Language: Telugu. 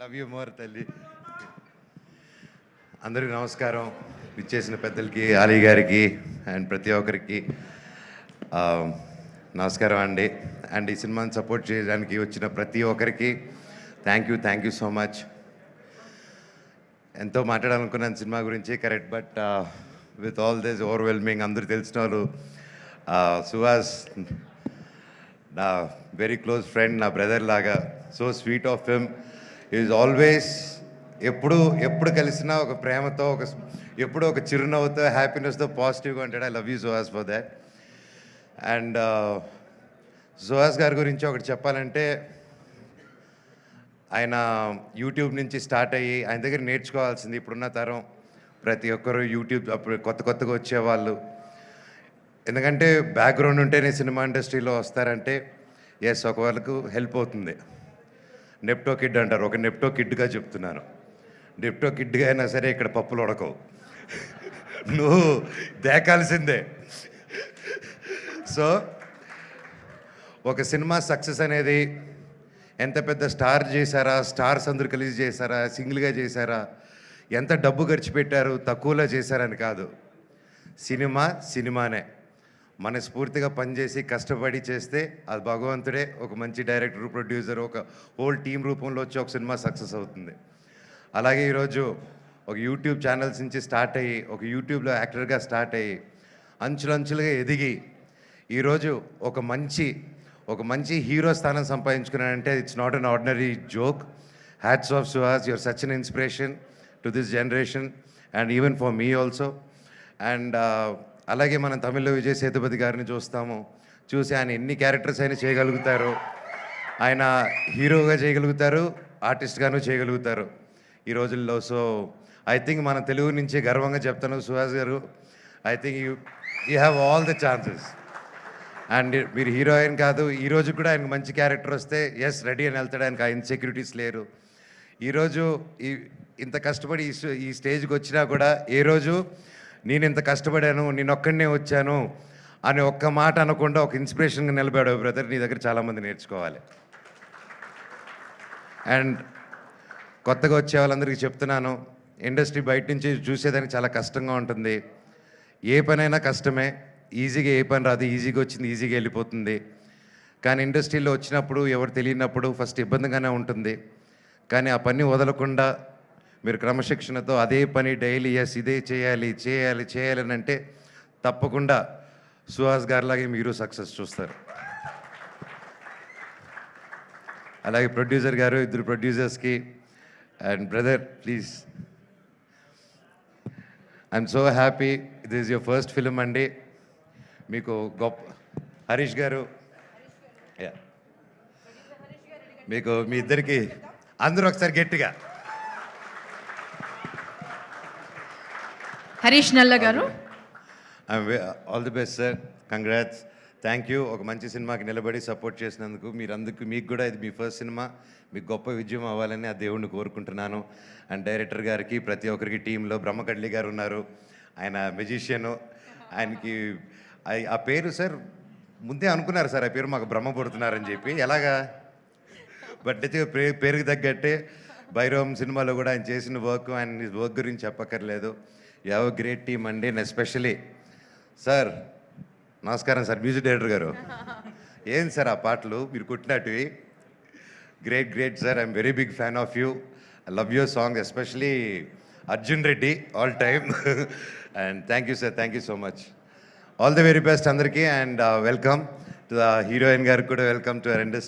లవ్ యూ మోర్ తల్లి. అందరికీ నమస్కారం. ఇచ్చేసిన పెద్దలకి, ఆలీ గారికి అండ్ ప్రతి ఒక్కరికి ఆ, నమస్కారం అండి. అండ్ ఈ సినిమాని సపోర్ట్ చేయడానికి వచ్చిన ప్రతి ఒక్కరికి థ్యాంక్ యూ సో మచ్. ఎంతో మాట్లాడాలనుకున్నాను సినిమా గురించి, correct. But with all this overwhelming, అందరూ తెలిసిన వాళ్ళు, సుహాస్ నా వెరీ క్లోజ్ ఫ్రెండ్, నా బ్రదర్ లాగా, so sweet of him. Is always ఎప్పుడు కలిసినా ఒక ప్రేమతో, ఎప్పుడు ఒక చిరునవ్వుతో, హ్యాపీనెస్తో, పాజిటివ్గా ఉంటాడు. I love you Suhas for that. And Suhas గారి గురించి ఒకటి చెప్పాలంటే, ఆయన యూట్యూబ్ నుంచి స్టార్ట్ అయ్యి ఆయన దగ్గర నేర్చుకోవాల్సింది ఇప్పుడున్న తరం ప్రతి ఒక్కరు యూట్యూబ్, అప్పుడు కొత్తగా వచ్చేవాళ్ళు. ఎందుకంటే బ్యాక్గ్రౌండ్ ఉంటేనే సినిమా ఇండస్ట్రీలో వస్తారంటే ఎస్, ఒక వాళ్ళకు హెల్ప్ అవుతుంది. నెప్టో కిడ్ అంటారు, ఒక నెప్టో కిడ్గా చెప్తున్నాను. నెప్టో కిడ్గా అయినా సరే ఇక్కడ పప్పులు ఉడకవు, నువ్వు దేకాల్సిందే. సో ఒక సినిమా సక్సెస్ అనేది ఎంత పెద్ద స్టార్ చేశారా, స్టార్స్ అందరూ కలిసి చేశారా, సింగిల్గా చేశారా, ఎంత డబ్బు ఖర్చు పెట్టారు, తక్కువలో చేశారని కాదు. సినిమానే మనస్ఫూర్తిగా పనిచేసి కష్టపడి చేస్తే అది భగవంతుడే ఒక మంచి డైరెక్టర్, ప్రొడ్యూసర్, ఒక హోల్ టీం రూపంలో వచ్చి ఒక సినిమా సక్సెస్ అవుతుంది. అలాగే ఈరోజు ఒక యూట్యూబ్ ఛానల్స్ నుంచి స్టార్ట్ అయ్యి, ఒక యూట్యూబ్లో యాక్టర్గా స్టార్ట్ అయ్యి, అంచులంచులుగా ఎదిగి ఈరోజు ఒక మంచి హీరో స్థానం సంపాదించుకున్నానంటే it's not an ordinary joke. Hats off Suhas, your such an inspiration to this generation and even for me also. And అలాగే మనం తమిళ్లో విజయ్ సేతుపతి గారిని చూసి ఆయన ఎన్ని క్యారెక్టర్స్ అయినా చేయగలుగుతారు. ఆయన హీరోగా చేయగలుగుతారు, ఆర్టిస్ట్గాను చేయగలుగుతారు ఈ రోజుల్లో. సో ఐ థింక్ మన తెలుగు నుంచి గర్వంగా చెప్తాను, సుహాస్ గారు, I think you have all the chances. And మీరు హీరోయిన్ కాదు, ఈరోజు కూడా ఆయనకు మంచి క్యారెక్టర్ వస్తే ఎస్ రెడీ అని వెళ్తాడు. ఆయనకు ఆ ఇన్సెక్యూరిటీస్ లేరు. ఈరోజు ఇంత కష్టపడి ఈ స్టేజ్కి వచ్చినా కూడా ఏ రోజు నేను ఇంత కష్టపడాను, నేను ఒక్కడనే వచ్చాను అని ఒక్క మాట అనకుండా ఒక ఇన్స్పిరేషన్గా నిలబడావు బ్రదర్. నీ దగ్గర చాలామంది నేర్చుకోవాలి. అండ్ కొత్తగా వచ్చే వాళ్ళందరికీ చెప్తున్నాను, ఇండస్ట్రీ బయట నుంచి చూసేదానికి చాలా కష్టంగా ఉంటుంది. ఏ పనైనా కష్టమే, ఈజీగా ఏ పని రాదు, ఈజీగా వచ్చింది ఈజీగా వెళ్ళిపోతుంది. కానీ ఇండస్ట్రీలో వచ్చినప్పుడు ఎవరు తెలియనప్పుడు ఫస్ట్ ఇబ్బందిగానే ఉంటుంది. కానీ ఆ పని వదలకుండా మీరు క్రమశిక్షణతో అదే పని డైలీ ఎస్ ఇదే చేయాలి అని అంటే తప్పకుండా సుహాస్ గారిలాగే మీరు సక్సెస్ చూస్తారు. అలాగే ప్రొడ్యూసర్ గారు, ఇద్దరు ప్రొడ్యూసర్స్కి and brother please, I'm so happy. This is your first film అండి. మీకు గొప్ప హరీష్ గారు, మీకు మీ ఇద్దరికి అందరూ ఒకసారి గట్టిగా హరీష్ నల్ల గారు, all the best sir, congrats, thank you. ఒక మంచి సినిమాకి నిలబడి సపోర్ట్ చేసినందుకు మీకు కూడా ఇది మీ ఫస్ట్ సినిమా, మీకు గొప్ప విజయం అవ్వాలని ఆ దేవుణ్ణి కోరుకుంటున్నాను. అండ్ డైరెక్టర్ గారికి, ప్రతి ఒక్కరికి టీంలో బ్రహ్మకడ్లి గారు ఉన్నారు, ఆయన మెజిషియను. ఆయనకి ఆ పేరు సార్ ముందే అనుకున్నారు సార్, ఆ పేరు మాకు బ్రహ్మ పుడుతున్నారని చెప్పి, ఎలాగా బట్ అయితే పేరుకి తగ్గట్టే భైరవం సినిమాలో కూడా ఆయన చేసిన వర్క్ గురించి చెప్పక్కర్లేదు. You have a great team అండి. అండ్ ఎస్పెషలీ సార్, నమస్కారం సార్, మ్యూజిక్ డైరెక్టర్ గారు. ఏం సార్ ఆ పాటలు మీరు కొట్టినట్టువి, great sir. I'm very big fan of you. I love your song, especially Arjun Reddy all time. And thank you sir, thank you so much. All the very best అందరికీ. And welcome to the heroine గారికి కూడా, వెల్కమ్ టు అవర్ ఇండస్ట్రీ.